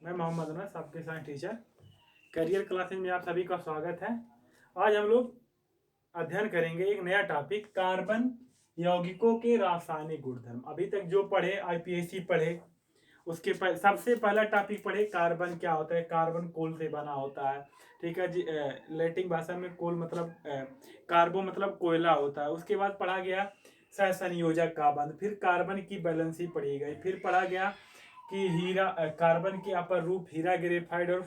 मैं मोहम्मद अनस, आपके science teacher. Career classes में आप सभी का स्वागत है। आज हम लोग अध्ययन करेंगे एक नया टॉपिक, कार्बन यौगिकों के रासायनिक गुणधर्म। अभी तक जो पढ़े, आईपीएससी पढ़े, उसके सबसे पहला टॉपिक पढ़े कार्बन क्या होता है। कार्बन कोल से बना होता है, ठीक है जी। लैटिन भाषा में कोल मतलब कार्बो मतलब कोयला होता है। उसके बाद पढ़ा गया सहसंयोजक का बंध, फिर कार्बन की बैलेंसी पढ़ी गई, फिर पढ़ा गया कि हीरा कार्बन के अपर रूप हीरा, ग्रेफाइट और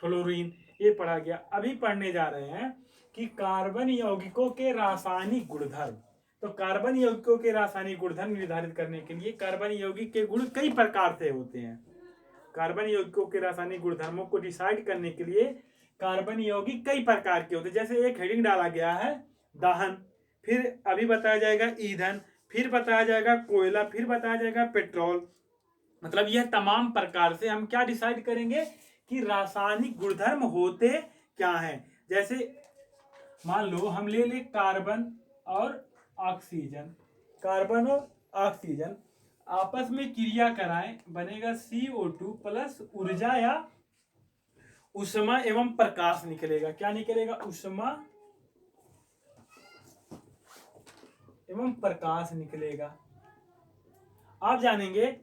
फ्लोरीन, ये पढ़ा गया। अभी पढ़ने जा रहे हैं कि कार्बन यौगिकों के रासायनिक गुणधर्म। तो कार्बन यौगिकों के रासायनिक गुणधर्म निर्धारित करने के लिए कार्बन यौगिक के गुण कई प्रकार से होते हैं। कार्बन यौगिकों के रासायनिक गुणधर्मों को डिसाइड करने के लिए कार्बन यौगिक कई प्रकार के होते हैं। जैसे एक हेडिंग डाला गया है दहन, फिर अभी बताया जाएगा ईंधन, फिर बताया जाएगा कोयला, फिर बताया जाएगा पेट्रोल। मतलब यह तमाम प्रकार से हम क्या डिसाइड करेंगे कि रासायनिक गुणधर्म होते क्या हैं। जैसे मान लो हम ले ले कार्बन और ऑक्सीजन। कार्बन और ऑक्सीजन आपस में क्रिया कराएं, बनेगा CO2 प्लस ऊर्जा या ऊष्मा एवं प्रकाश निकलेगा। क्या निकलेगा? ऊष्मा एवं प्रकाश निकलेगा। आप जानेंगे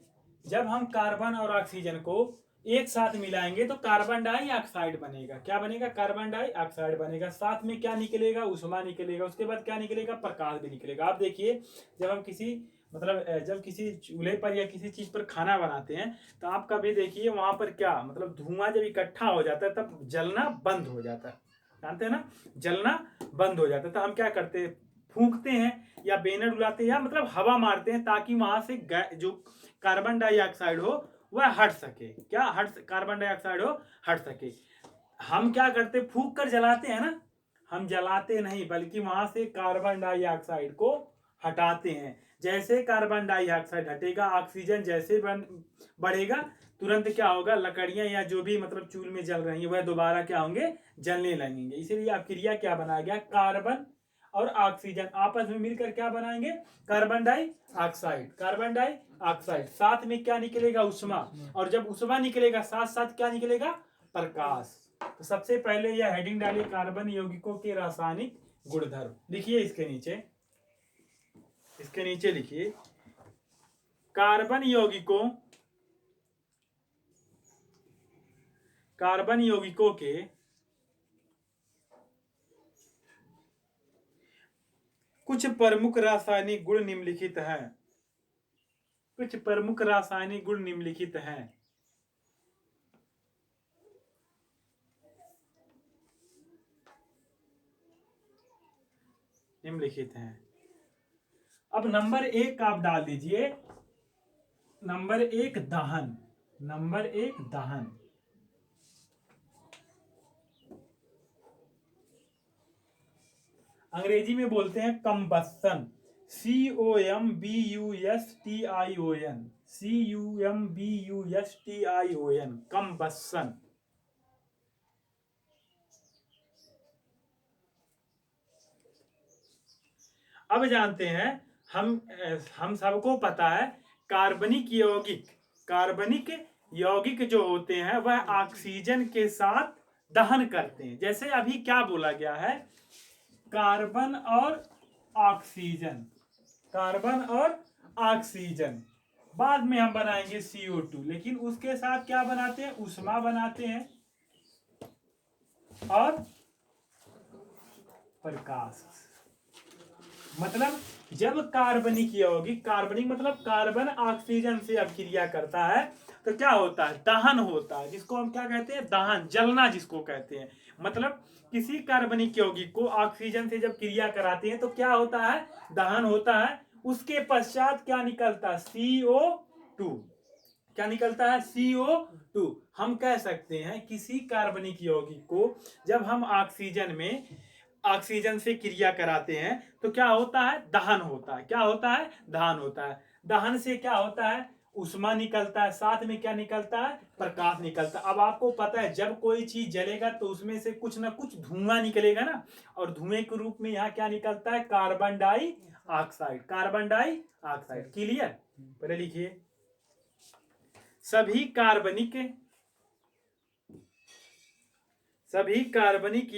जब हम कार्बन और ऑक्सीजन को एक साथ मिलाएंगे तो कार्बन डाइऑक्साइड बनेगा। क्या बनेगा? कार्बन डाइऑक्साइड बनेगा। साथ में क्या निकलेगा? ऊष्मा निकलेगा। उसके बाद क्या निकलेगा? प्रकाश भी निकलेगा। आप देखिए, जब हम किसी जब किसी चूल्हे पर या किसी चीज पर खाना बनाते हैं तो आप कभी देखिए वहां पर क्या मतलब धुआं जब इकट्ठा हो जाता है तब जलना बंद हो जाता है। जानते हैं ना, जलना बंद हो जाता है। तो हम क्या करते हैं? फूंकते हैं या बैनर उड़ाते हैं या मतलब हवा मारते हैं ताकि वहां से जो कार्बन डाइऑक्साइड हो वह हट सके। क्या कार्बन डाइऑक्साइड हो हट सके। हम क्या करते? फूंक कर जलाते हैं ना, हम जलाते नहीं बल्कि वहां से कार्बन डाइऑक्साइड को हटाते हैं। जैसे कार्बन डाइऑक्साइड हटेगा, ऑक्सीजन जैसे बढ़ेगा, तुरंत क्या होगा? लकड़ियां या जो भी मतलब चूल्हे में जल रही है वह दोबारा क्या होंगे? जलने लगेंगे। इसीलिए अब क्रिया क्या बनाया गया? कार्बन और ऑक्सीजन आपस में मिलकर क्या बनाएंगे? Carbon dioxide. कार्बन डाइऑक्साइड साथ में क्या निकलेगा? ऊष्मा। और जब ऊष्मा निकलेगा साथ साथ क्या निकलेगा? प्रकाश। तो सबसे पहले यह हेडिंग डालिए, कार्बन यौगिकों के रासायनिक गुणधर्म। लिखिए इसके नीचे लिखिए, कार्बन यौगिकों के कुछ प्रमुख रासायनिक गुण निम्नलिखित हैं। कुछ प्रमुख रासायनिक गुण निम्नलिखित हैं। निम्नलिखित हैं। अब नंबर 1 आप डाल दीजिए। नंबर 1 दहन। नंबर 1 दहन। अंग्रेजी में बोलते हैं कंबस्सन। COMBUSTION। COMBUSTION, कंबस्सन। अब जानते हैं हम सबको पता है कार्बनिक यौगिक जो होते हैं वह ऑक्सीजन के साथ दहन करते हैं। जैसे अभी क्या बोला गया है? कार्बन और ऑक्सीजन। कार्बन और ऑक्सीजन बाद में हम बनाएंगे CO2, लेकिन उसके साथ क्या बनाते हैं? ऊष्मा बनाते हैं और प्रकाश। मतलब जब कार्बनिक यौगिक, कार्बनिक मतलब कार्बन ऑक्सीजन से अब क्रिया करता है तो क्या होता है? दहन होता है, जिसको हम क्या कहते हैं? दहन, जलना जिसको कहते हैं। मतलब किसी कार्बनिक यौगिक को ऑक्सीजन से जब क्रिया कराते हैं तो क्या होता है? दहन होता है। उसके पश्चात क्या निकलता है? CO2। क्या निकलता है? CO2। हम कह सकते हैं किसी कार्बनिक यौगिक को जब हम ऑक्सीजन से क्रिया कराते हैं तो क्या होता है? दहन होता है। क्या होता है? दहन होता है। दहन से क्या होता है? ऊष्मा निकलता है, साथ में क्या निकलता है? प्रकाश निकलता है। अब आपको पता है जब कोई चीज जलेगा तो उसमें से कुछ ना कुछ धुआं निकलेगा ना, और धुएं के रूप में यहाँ क्या निकलता है? Carbon dioxide. Carbon dioxide. Clear? पहले लिखिए, सभी कार्बनिक सभी कार्बनिक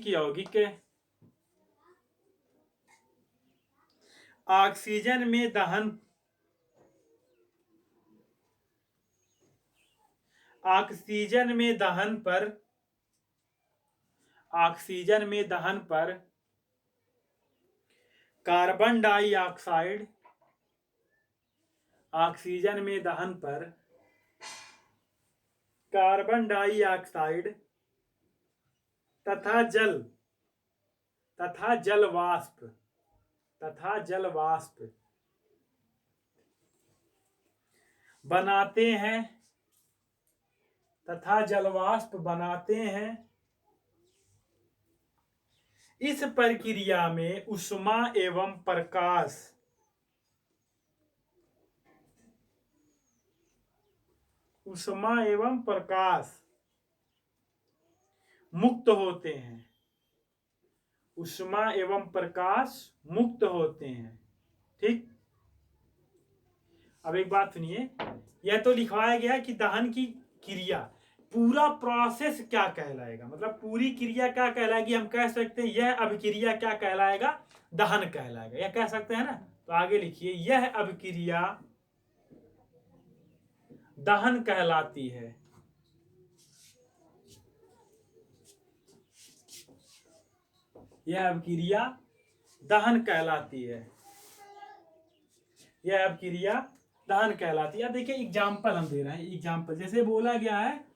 यौगिक ऑक्सीजन में दहन पर कार्बन डाइऑक्साइड तथा जल वाष्प बनाते हैं इस प्रक्रिया में ऊष्मा एवं प्रकाश मुक्त होते हैं। ठीक, अब एक बात सुनिए, यह तो लिखवाया गया कि दहन की क्रिया, पूरा प्रोसेस क्या कहलाएगा, मतलब पूरी क्रिया क्या कहलाएगी। हम कह सकते हैं यह अभिक्रिया क्या कहलाएगा, दहन कहलाएगा, यह कह सकते हैं ना। तो आगे लिखिए, यह अभिक्रिया दहन कहलाती है। यह अभिक्रिया दहन कहलाती है। अब देखिए एग्जाम्पल हम दे रहे हैं। एग्जाम्पल जैसे बोला गया है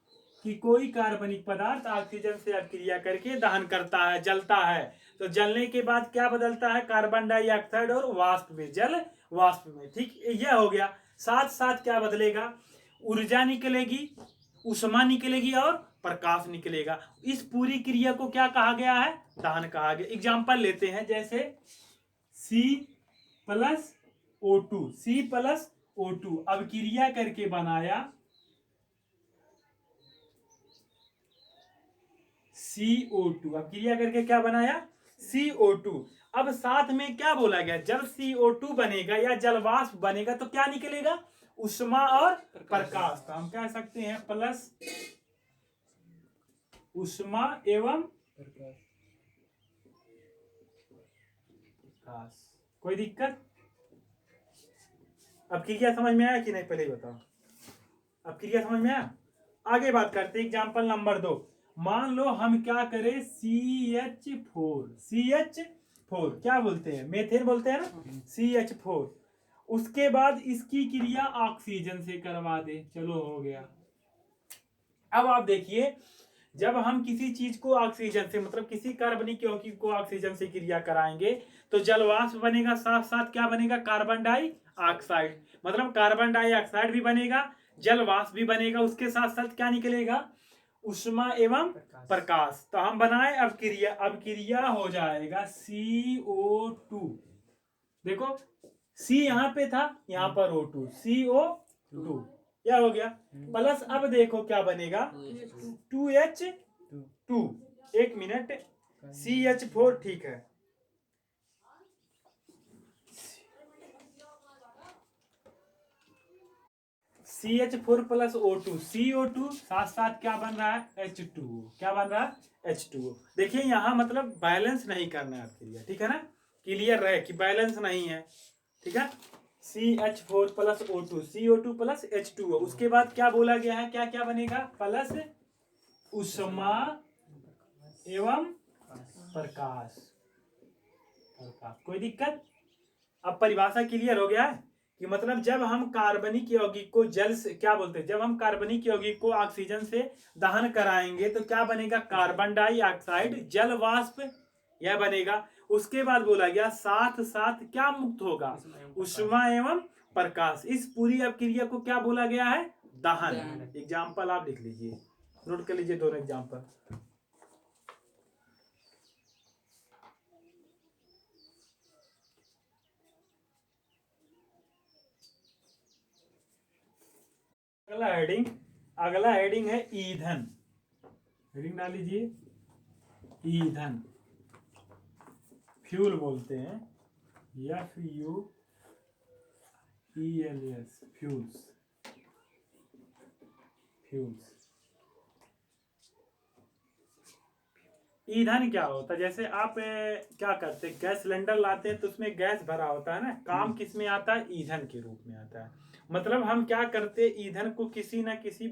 कि कोई कार्बनिक पदार्थ ऑक्सीजन से अभिक्रिया करके दहन करता है, जलता है, तो जलने के बाद क्या बदलता है, कार्बन डाइऑक्साइड और वाष्प में, जल वाष्प में। ठीक, यह हो गया। साथ साथ क्या बदलेगा, ऊर्जा निकलेगी, ऊष्मा निकलेगी और प्रकाश निकलेगा। इस पूरी क्रिया को क्या कहा गया है, दहन कहा गया। एग्जाम्पल लेते हैं, जैसे C+O2 अभिक्रिया करके बनाया CO2, अभिक्रिया करके क्या बनाया, CO2। अब साथ में क्या बोला गया, जब CO2 बनेगा या जलवाष्प बनेगा तो क्या निकलेगा, ऊष्मा और प्रकाश। तो हम कह सकते हैं प्लस ऊष्मा एवं प्रकाश। कोई दिक्कत? अब क्रिया समझ में आया कि नहीं, पहले बताओ। अब क्रिया समझ में आया, आगे बात करते हैं। एग्जाम्पल नंबर 2, मान लो हम क्या करें, CH4 क्या बोलते हैं, मेथेन बोलते हैं ना, CH4। उसके बाद इसकी क्रिया ऑक्सीजन से करवा दे, चलो हो गया। अब आप देखिए, जब हम किसी चीज को ऑक्सीजन से, मतलब किसी कार्बनिक यौगिक को ऑक्सीजन से क्रिया कराएंगे तो जलवाष्प बनेगा, साथ साथ क्या बनेगा, कार्बन डाइऑक्साइड, मतलब कार्बन डाइऑक्साइड भी बनेगा, जलवाष्प भी बनेगा, उसके साथ साथ क्या निकलेगा, ऊष्मा एवं प्रकाश। तो हम बनाए अब क्रिया हो जाएगा CO2। देखो C यहाँ पे था, यहाँ पर O2, CO2 क्या हो गया, प्लस अब देखो क्या बनेगा, 2H2। एक मिनट, CH4 ठीक है, CH4 प्लस O2, CO2 साथ साथ क्या बन रहा है, H2O। क्या बन रहा है, H2O। देखिए यहाँ मतलब बैलेंस नहीं करना है क्रिया, ठीक है ना, क्लियर रहे कि बैलेंस नहीं है, ठीक है। CH4 plus O2, CO2 plus H2O। उसके बाद क्या बोला गया है, क्या क्या बनेगा, प्लस ऊष्मा एवं प्रकाश। कोई दिक्कत? अब परिभाषा क्लियर हो गया है कि मतलब जब हम कार्बनिक यौगिक को जल से, क्या बोलते हैं, जब हम कार्बनिक यौगिक को ऑक्सीजन से दहन कराएंगे तो क्या बनेगा, कार्बन डाइऑक्साइड, जल वाष्प, यह बनेगा। उसके बाद बोला गया साथ साथ क्या मुक्त होगा, ऊष्मा एवं प्रकाश। इस पूरी अभिक्रिया को क्या बोला गया है, दहन। एग्जाम्पल आप लिख लीजिए, नोट कर लीजिए दोनों एग्जाम्पल। अगला हेडिंग है ईंधन। हेडिंग डाल लीजिए, ईंधन, फ्यूल बोलते हैं, FUELS, फ्यूल्स। फ्यूल्स। ईंधन क्या होता है? जैसे आप क्या करते हैं, गैस सिलेंडर लाते हैं तो उसमें गैस भरा होता है ना, काम किस में आता है? ईंधन के रूप में आता है। मतलब हम क्या करते हैं, ईंधन को किसी न किसी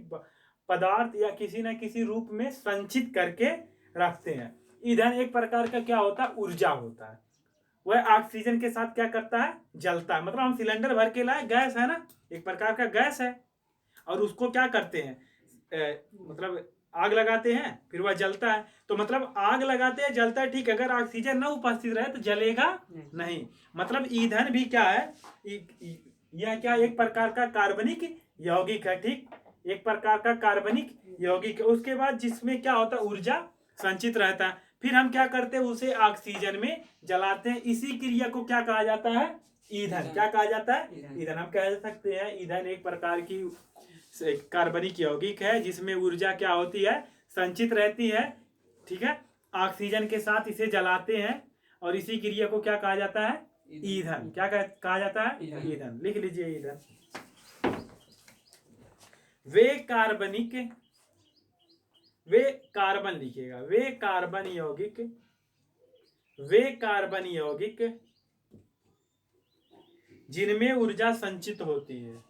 पदार्थ या किसी न किसी रूप में संचित करके रखते हैं। ईंधन एक प्रकार का क्या होता है? ऊर्जा होता है। वह ऑक्सीजन के साथ क्या करता है? जलता है। मतलब हम सिलेंडर भर के लाए, गैस है ना, एक प्रकार का गैस है, और उसको क्या करते हैं, मतलब आग लगाते हैं, फिर वह जलता है। तो मतलब आग लगाते हैं, जलता है, ठीक। अगर ऑक्सीजन न उपस्थित रहे तो जलेगा नहीं। मतलब ईंधन भी क्या है, यह क्या एक प्रकार का कार्बनिक यौगिक है, ठीक। एक प्रकार का कार्बनिक यौगिक है। उसके बाद जिसमें क्या होता है, ऊर्जा संचित रहता है। फिर हम क्या करते हैं, उसे ऑक्सीजन में जलाते हैं। इसी क्रिया को क्या कहा जाता है? ईंधन। क्या कहा जाता है? ईंधन। हम कह सकते हैं ईंधन एक प्रकार की कार्बनिक यौगिक है जिसमें ऊर्जा क्या होती है? संचित रहती है, ठीक है। ऑक्सीजन के साथ इसे जलाते हैं और इसी क्रिया को क्या कहा जाता है? ईंधन। क्या कहा जाता है? ईंधन। लिख लीजिए ईंधन। वे कार्बन लिखिएगा, वे कार्बन यौगिक जिनमें ऊर्जा संचित होती है,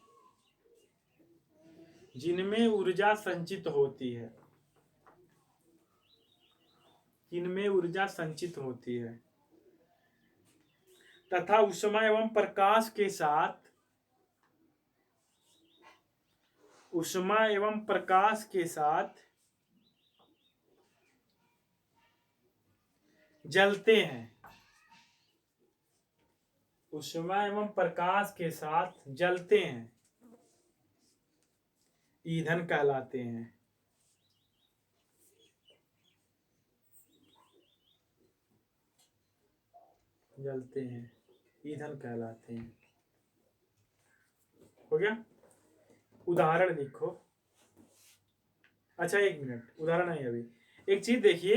जिनमें ऊर्जा संचित होती है तथा ऊष्मा एवं प्रकाश के साथ जलते हैं। ऊष्मा एवं प्रकाश के साथ जलते हैं, ईंधन कहलाते हैं। जलते हैं, ईंधन कहलाते हैं। हो गया? उदाहरण लिखो। अच्छा एक मिनट, उदाहरण नहीं अभी। एक चीज देखिए,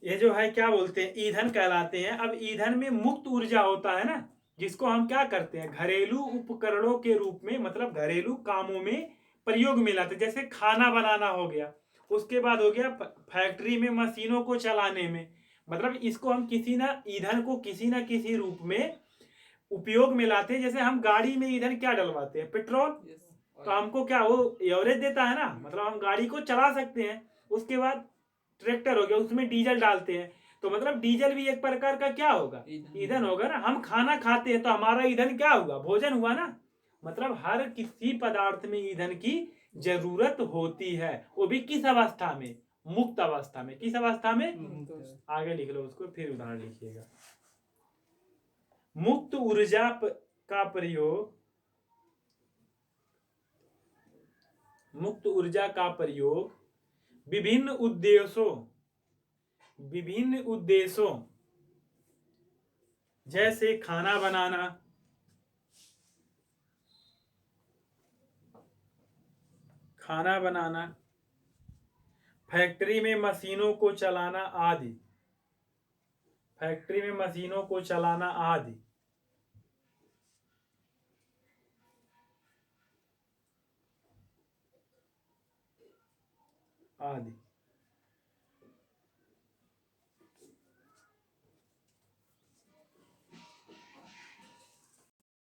ये जो है क्या बोलते हैं, ईंधन कहलाते हैं। अब ईंधन में मुक्त ऊर्जा होता है ना, जिसको हम क्या करते हैं, घरेलू उपकरणों के रूप में, मतलब घरेलू कामों में प्रयोग में लाते। जैसे खाना बनाना हो गया, उसके बाद हो गया फैक्ट्री में मशीनों को चलाने में। मतलब इसको हम ईंधन को किसी ना किसी रूप में उपयोग में लाते हैं। जैसे हम गाड़ी में ईंधन क्या डलवाते हैं? पेट्रोल। तो हमको क्या वो एवरेज देता है ना, मतलब हम गाड़ी को चला सकते हैं। उसके बाद ट्रैक्टर हो गया, उसमें डीजल डालते हैं। तो मतलब डीजल भी एक प्रकार का क्या होगा? ईंधन होगा ना। हम खाना खाते हैं तो हमारा ईंधन क्या हुआ? भोजन हुआ ना। मतलब हर किसी पदार्थ में ईंधन की जरूरत होती है, वो भी किस अवस्था में? मुक्त अवस्था में। किस अवस्था में? आगे लिख लो उसको, फिर उदाहरण लिखिएगा। मुक्त ऊर्जा का प्रयोग विभिन्न उद्देश्यों जैसे खाना बनाना, फैक्ट्री में मशीनों को चलाना आदि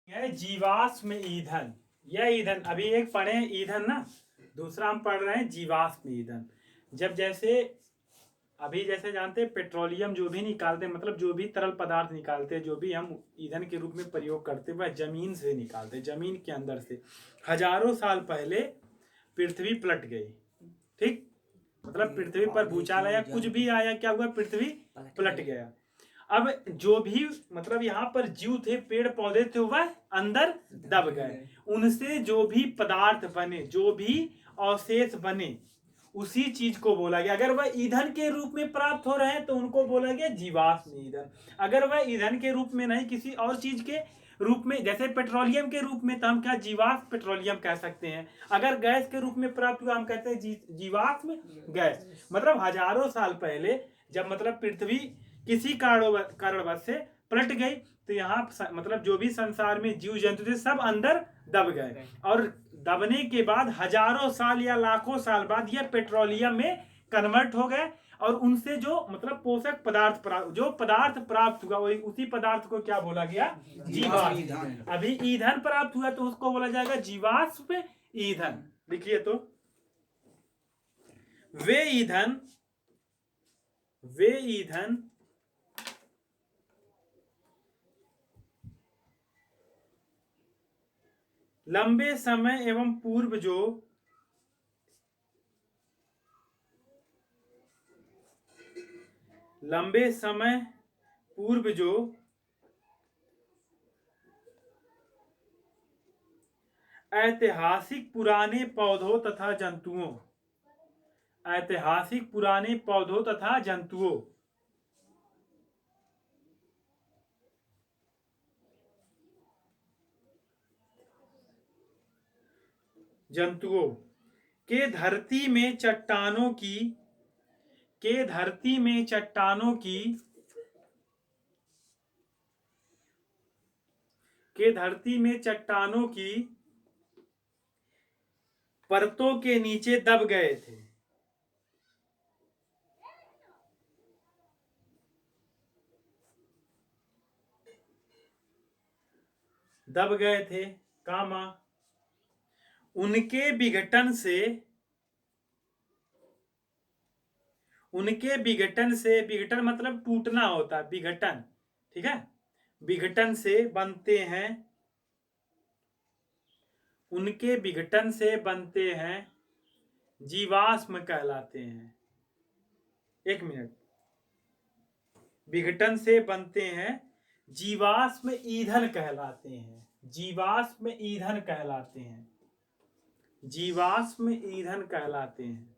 है जीवाश्म ईंधन। यह ईंधन, अभी एक पढ़े हैं ईंधन ना, दूसरा हम पढ़ रहे हैं जीवाश्म ईंधन। जब जैसे अभी जैसे जानते हैं पेट्रोलियम जो भी निकालते हैं, मतलब जो भी तरल पदार्थ निकालते हैं, जो भी हम ईंधन के रूप में प्रयोग करते हैं, वह जमीन से निकालते हैं, जमीन के अंदर से। हजारों साल पहले पृथ्वी पलट गई, ठीक। मतलब पृथ्वी पर भूचाल आया, कुछ भी आया, क्या हुआ? पृथ्वी पलट गया। अब जो भी मतलब यहाँ पर जीव थे, पेड़ पौधे थे, वह अंदर दब गए। उनसे जो भी पदार्थ बने, जो भी अवशेष बने, उसी चीज को बोला गया। अगर वह ईंधन के रूप में प्राप्त हो रहे हैं तो उनको बोला गया जीवाश्म ईंधन। अगर वह ईंधन के रूप में नहीं, किसी और चीज के रूप में, जैसे पेट्रोलियम के रूप में, तो हम क्या जीवाश्म पेट्रोलियम कह सकते हैं। अगर गैस के रूप में प्राप्त हुआ, हम कहते हैं जीवाश्म गैस। मतलब हजारों साल पहले जब मतलब पृथ्वी किसी कारणवश से पलट गई, तो यहाँ मतलब जो भी संसार में जीव जंतु थे सब अंदर दब गए, और दबने के बाद हजारों साल या लाखों साल बाद यह पेट्रोलियम में कन्वर्ट हो गए और उनसे जो मतलब पोषक पदार्थ जो पदार्थ प्राप्त हुआ वही उसी पदार्थ को क्या बोला गया? जीवाश्म। अभी ईंधन प्राप्त हुआ तो उसको बोला जाएगा जीवाश्म ईंधन। लिखिए तो वे ईंधन लंबे समय एवं पूर्व जो ऐतिहासिक पुराने पौधों तथा जंतुओं के धरती में चट्टानों की परतों के नीचे दब गए थे कामा उनके विघटन से विघटन मतलब टूटना होता है, विघटन, ठीक है, विघटन से बनते हैं, उनके विघटन से बनते हैं जीवाश्म कहलाते हैं। एक मिनट, विघटन से बनते हैं जीवाश्म ईंधन कहलाते हैं, जीवाश्म ईंधन कहलाते हैं, जीवाश्म ईंधन कहलाते हैं।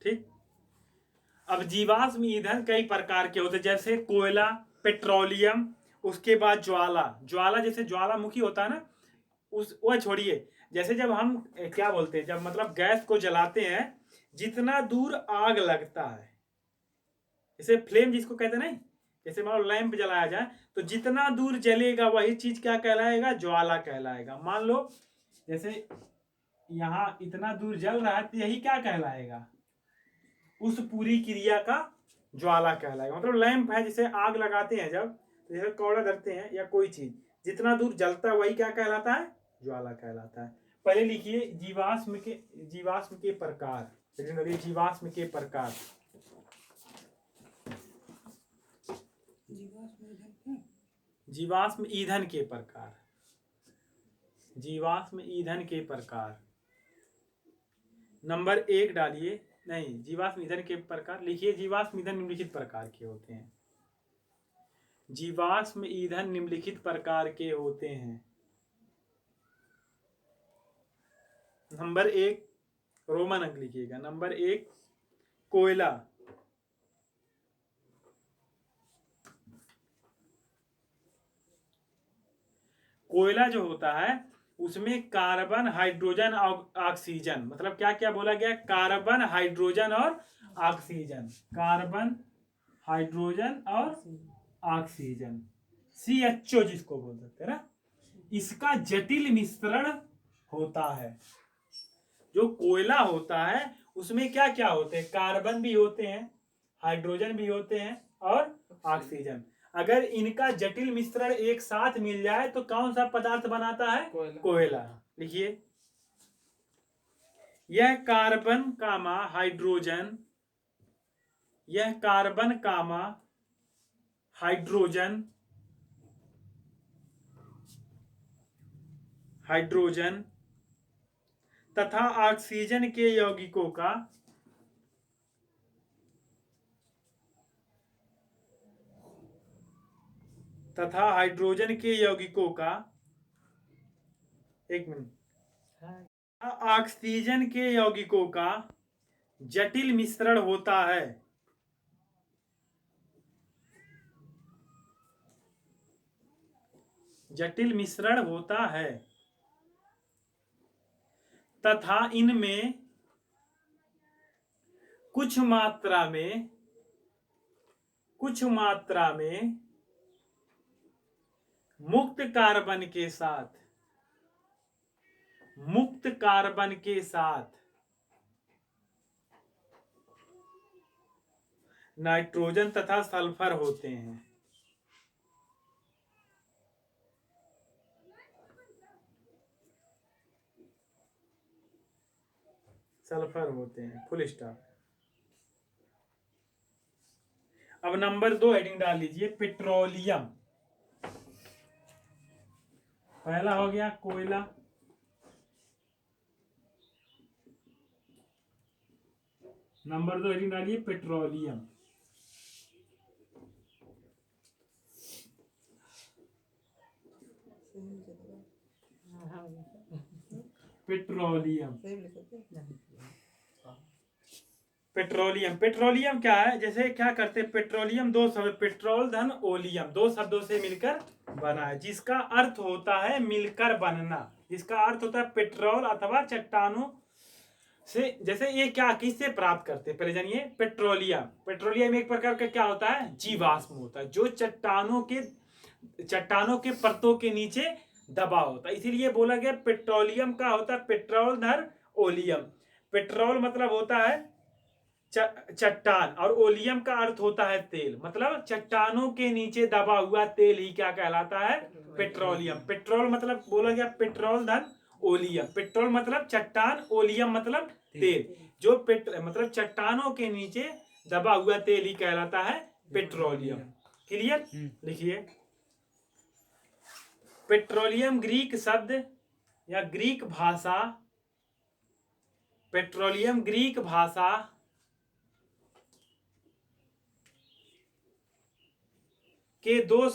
ठीक। अब जीवाश्म ईंधन कई प्रकार के होते हैं, जैसे कोयला, पेट्रोलियम, उसके बाद ज्वाला जैसे ज्वालामुखी होता है ना, वह छोड़िए, जैसे जब हम क्या बोलते हैं, जब मतलब गैस को जलाते हैं, जितना दूर आग लगता है, जैसे फ्लेम जिसको कहते हैं ना, जैसे मान लो लैंप जलाया जाए तो जितना दूर जलेगा वही चीज क्या कहलाएगा? ज्वाला कहलाएगा। मान लो जैसे यहाँ इतना दूर जल रहा है तो यही क्या कहलाएगा? उस पूरी क्रिया का ज्वाला कहलाएगा। मतलब लैंप है, जैसे आग लगाते हैं जब, तो जैसे कौड़ा धरते हैं या कोई चीज, जितना दूर जलता है वही क्या कहलाता है? ज्वाला कहलाता है। पहले लिखिए जीवाश्म के प्रकार, जीवाश्म के प्रकार। जीवाश्म ईंधन के प्रकार, जीवाश्म ईंधन के प्रकार। नंबर 1 डालिए, नहीं, जीवाश्म ईंधन के प्रकार लिखिए। जीवाश्म ईंधन निम्नलिखित प्रकार के होते हैं। जीवाश्म ईंधन निम्नलिखित प्रकार के होते हैं। नंबर 1 रोमन अंक लिखिएगा। नंबर 1 कोयला, कोयला जो होता है उसमें कार्बन, हाइड्रोजन और ऑक्सीजन, मतलब क्या क्या बोला गया? कार्बन, हाइड्रोजन और ऑक्सीजन, कार्बन, हाइड्रोजन और ऑक्सीजन, CHO जिसको बोल सकते हैं ना, इसका जटिल मिश्रण होता है। जो कोयला होता है उसमें क्या क्या होते हैं? कार्बन भी होते हैं, हाइड्रोजन भी होते हैं और ऑक्सीजन। अगर इनका जटिल मिश्रण एक साथ मिल जाए तो कौन सा पदार्थ बनाता है? कोयला। लिखिए, यह कार्बन कामा हाइड्रोजन, यह कार्बन कामा हाइड्रोजन, हाइड्रोजन तथा ऑक्सीजन के यौगिकों का तथा हाइड्रोजन के यौगिकों का, एक मिनट, ऑक्सीजन के यौगिकों का जटिल मिश्रण होता है। जटिल मिश्रण होता है तथा इनमें कुछ मात्रा कुछ मात्रा में मुक्त कार्बन के साथ नाइट्रोजन तथा सल्फर होते हैं। Full stop. अब नंबर 2 हेडिंग डाल लीजिए, पेट्रोलियम। पहला हो गया कोयला, नंबर 2 हेडिंग डालिए पेट्रोलियम। पेट्रोलियम क्या है? जैसे क्या करते हैं, पेट्रोलियम दो शब्द, पेट्रोल धन ओलियम, दो शब्दों से मिलकर बना है, जिसका अर्थ होता है मिलकर बनना। जिसका अर्थ होता है पेट्रोल अथवा चट्टानों से, जैसे ये क्या किससे प्राप्त करते हैं, पहले जानिए। पेट्रोलियम एक प्रकार का क्या होता है, जीवाश्म होता है, जो चट्टानों के परतों के नीचे दबा होता है। इसीलिए बोला गया पेट्रोलियम का होता है पेट्रोल धन ओलियम। पेट्रोल मतलब होता है चट्टान, और ओलियम का अर्थ होता है तेल, मतलब चट्टानों के नीचे दबा हुआ तेल ही क्या कहलाता है, पेट्रोलियम। पेट्रोल मतलब बोला गया पेट्रोल धन ओलियम। पेट्रोल मतलब चट्टान, ओलियम मतलब तेल। जो मतलब चट्टानों के नीचे दबा हुआ तेल ही कहलाता है पेट्रोलियम। क्लियर? लिखिए, पेट्रोलियम ग्रीक शब्द या ग्रीक भाषा, पेट्रोलियम ग्रीक भाषा के दो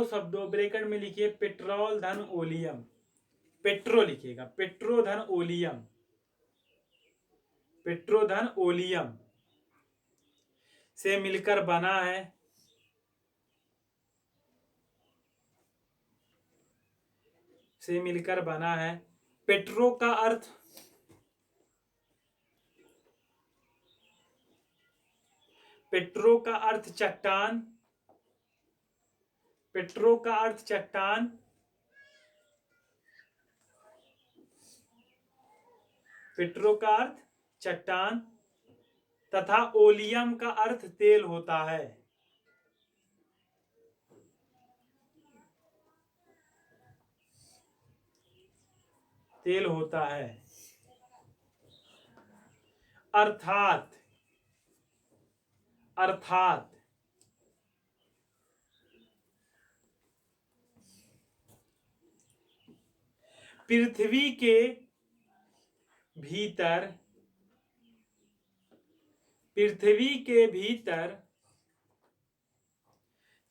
शब्दों ब्रैकेट में लिखिए पेट्रोल धन ओलियम, पेट्रो लिखिएगा, पेट्रो धन ओलियम से मिलकर बना है। पेट्रो का अर्थ चट्टान, पेट्रो का अर्थ चट्टान तथा ओलियम का अर्थ तेल होता है। अर्थात पृथ्वी के भीतर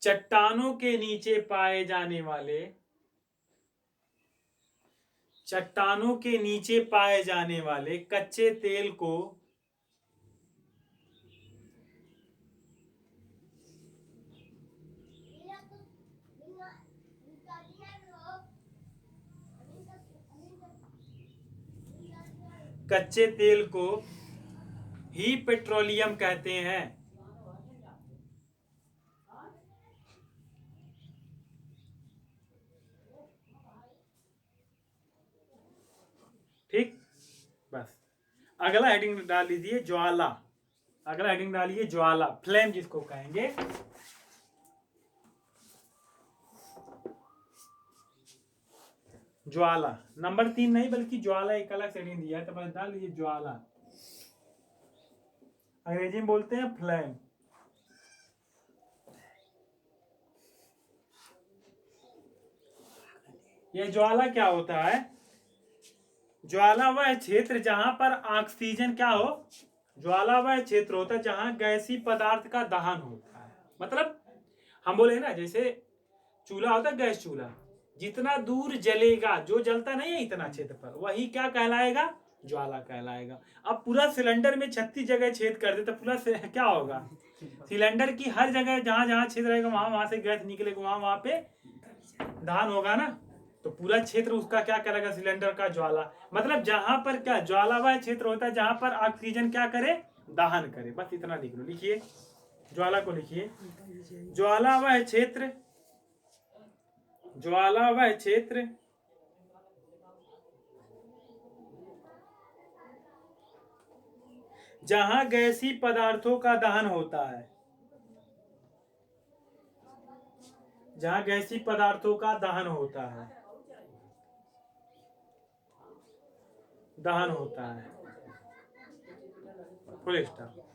चट्टानों के नीचे पाए जाने वाले कच्चे तेल को ही पेट्रोलियम कहते हैं। ठीक, बस। अगला हेडिंग डाल लीजिए ज्वाला। फ्लेम जिसको कहेंगे। ज्वाला नंबर 3 नहीं बल्कि ज्वाला एक अलग हेडिंग दिया है, तो बस डाल लीजिए ज्वाला। अंग्रेजी में बोलते हैं फ्लेम। ये ज्वाला क्या होता है? ज्वाला वह क्षेत्र जहां पर ऑक्सीजन क्या हो, ज्वाला वह क्षेत्र होता है जहां गैसीय पदार्थ का दहन होता है। मतलब हम बोले ना, जैसे चूल्हा होता है, गैस चूल्हा, जितना दूर जलेगा, जो जलता नहीं है इतना क्षेत्र पर, वही क्या कहलाएगा, ज्वाला कहलाएगा। अब पूरा सिलेंडर में 36 जगह छेद कर दे तो पूरा क्या होगा, सिलेंडर की हर जगह जहां जहां छेद रहेगा वहां से गैस निकलेगा, वहां पे दहन होगा ना, तो पूरा क्षेत्र उसका क्या करेगा, सिलेंडर का ज्वाला। मतलब जहां पर क्या ज्वाला वह क्षेत्र होता है जहां पर ऑक्सीजन क्या करे, दहन करे, बस इतना लिख लो। लिखिए ज्वाला को लिखिए, ज्वाला वह क्षेत्र, ज्वाला वह क्षेत्र जहां गैसी पदार्थों का दहन होता है, जहां गैसी पदार्थों का दहन होता है, दहन होता है, फुल स्टॉप।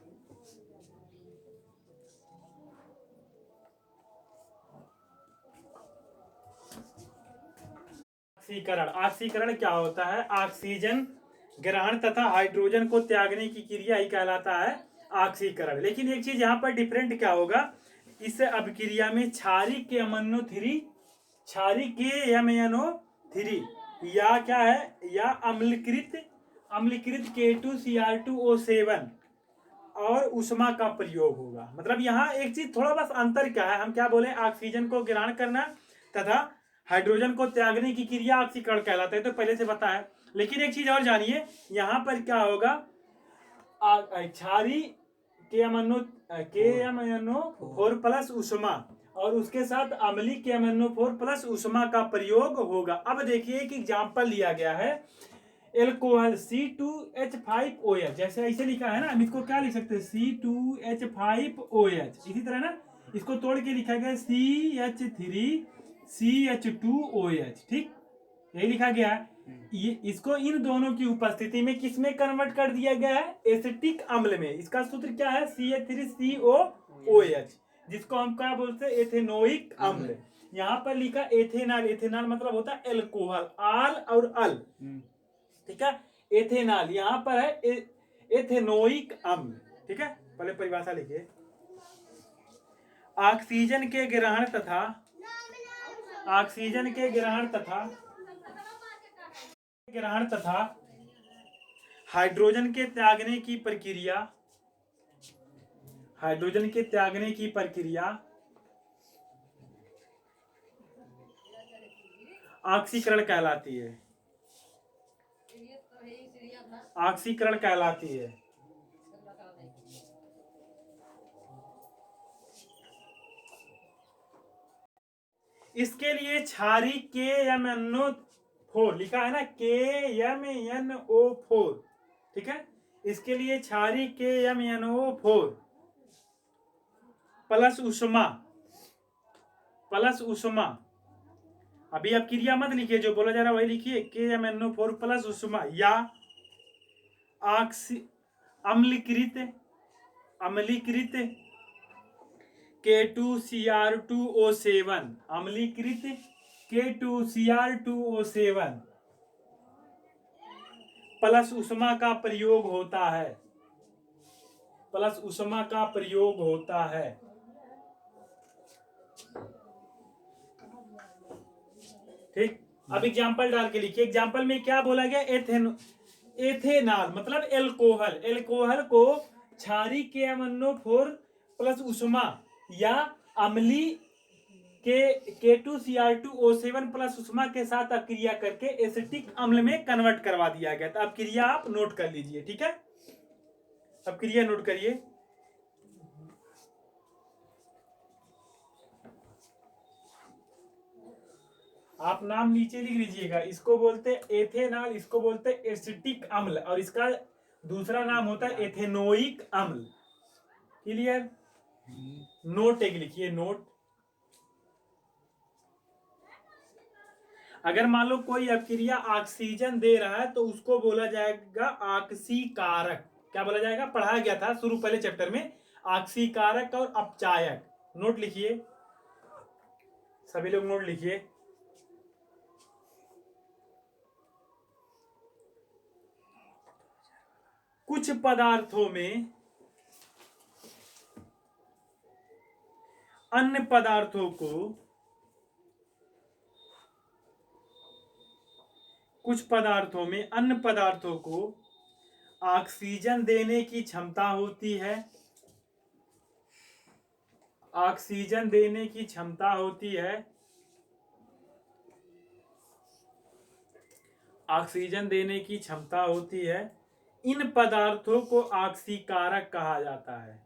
ऑक्सीकरण, ऑक्सीकरण क्या होता है? ऑक्सीजन ग्रहण तथा हाइड्रोजन को त्यागने की क्रिया ही कहलाता है ऑक्सीकरण। लेकिन एक चीज यहाँ पर डिफरेंट क्या होगा, इस अभिक्रिया में क्षारीक के MnO3, क्षारीक के MnO3 या क्या है, या अम्लीकृत K2Cr2O7 और उष्मा का प्रयोग होगा। मतलब यहाँ एक चीज थोड़ा बस अंतर क्या है, हम क्या बोले, ऑक्सीजन को ग्रहण करना तथा हाइड्रोजन को त्यागने की क्रिया ऑक्सीकरण कहलाता है, तो पहले से पता है। लेकिन एक चीज और जानिए, यहाँ पर क्या होगा, क्षारी KMnO4 प्लस उष्मा और उसके साथ अम्लीय KMnO4 प्लस उष्मा का प्रयोग होगा। अब देखिए एक एग्जाम्पल लिया गया है, एल्कोहल C2H5OH, जैसे ऐसे लिखा है ना, हम इसको क्या लिख सकते हैं, C2H5OH। इसी तरह ना इसको तोड़ के लिखा गया CH3CH2OH, ठीक, यही लिखा गया है। ये इसको इन दोनों की उपस्थिति में किस में कन्वर्ट कर दिया गया है, एसिटिक अम्ल में। इसका सूत्र क्या है, CH3COOH, जिसको हम क्या बोलते हैं, एथेनोइक अम्ल। यहाँ पर लिखा एथेनॉल, एथेनॉल मतलब होता है एल्कोहल, आल और अल, ठीक है। एथेनॉल यहाँ पर है एथेनोइक अम्ल, ठीक है। पहले परिभाषा लिखिए, ऑक्सीजन के ग्रहण तथा, ऑक्सीजन के ग्रहण तथा हाइड्रोजन के त्यागने की प्रक्रिया, हाइड्रोजन के त्यागने की प्रक्रिया ऑक्सीकरण कहलाती है, ऑक्सीकरण कहलाती है। इसके लिए क्षारी KMnO4 लिखा है ना, KMnO4, ठीक है। इसके लिए क्षारी KMnO4 प्लस उष्मा, प्लस उष्मा, अभी आप क्रिया मत लिखिए, जो बोला जा रहा है वही लिखिए, KMnO4 प्लस उष्मा या अम्लीकृत K2Cr2O7, अम्लीकृत K2Cr2O7 प्लस उष्मा का प्रयोग होता है, प्लस उष्मा का प्रयोग होता है। ठीक, अब एग्जाम्पल डाल के लिखिए। एग्जाम्पल में क्या बोला गया, एथेनॉल मतलब एल्कोहल, एल्कोहल को क्षारी KMnO4 प्लस उष्मा या अम्लीय K2Cr2O7 प्लस उष्मा के साथ अक्रिया करके एसिटिक अम्ल में कन्वर्ट करवा दिया गया। तो अब क्रिया आप नोट कर लीजिए, ठीक है। अब क्रिया नोट करिए, आप नाम नीचे लिख लीजिएगा। इसको बोलते एथेनॉल, इसको बोलते एसिटिक अम्ल, और इसका दूसरा नाम होता है एथेनोइक अम्ल। क्लियर? नोट एक लिखिए, नोट। अगर मान लो कोई अभिक्रिया ऑक्सीजन दे रहा है तो उसको बोला जाएगा ऑक्सीकारक। क्या बोला जाएगा, पढ़ाया गया था शुरू पहले चैप्टर में, ऑक्सीकारक और अपचायक। नोट लिखिए, सभी लोग नोट लिखिए। कुछ पदार्थों में अन्य पदार्थों को, कुछ पदार्थों में अन्य पदार्थों को ऑक्सीजन देने की क्षमता होती है, ऑक्सीजन देने की क्षमता होती है, ऑक्सीजन देने की क्षमता होती है। इन पदार्थों को ऑक्सीकारक कहा जाता है।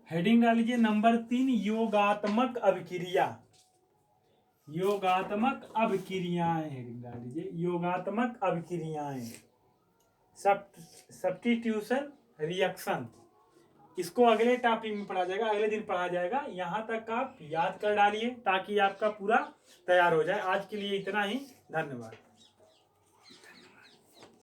हेडिंग डाल लीजिए नंबर 3, योगात्मक अभिक्रिया। योगात्मक अभिक्रियाएं, हेडिंग डाल लीजिए योगात्मक अभिक्रियाएं, सब्स्टिट्यूशन रिएक्शन। इसको अगले टॉपिक में पढ़ा जाएगा, अगले दिन पढ़ा जाएगा। यहां तक आप याद कर डालिए ताकि आपका पूरा तैयार हो जाए। आज के लिए इतना ही, धन्यवाद।